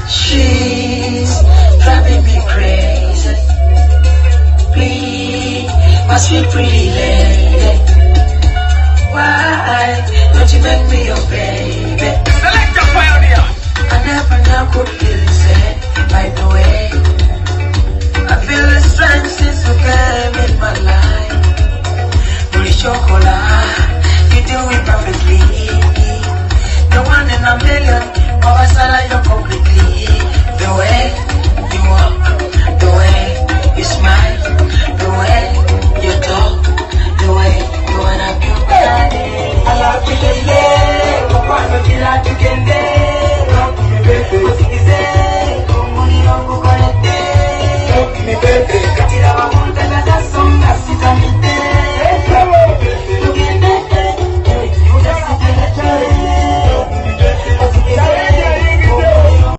She's driving me crazy. Please, my sweet pretty lady, why don't you make me your baby? Select your pioneer. I never now could feel the same. By the way, I feel the strength since you came in my life. Pretty chocolate, you do it perfectly. The one in a million, oh, I saw like your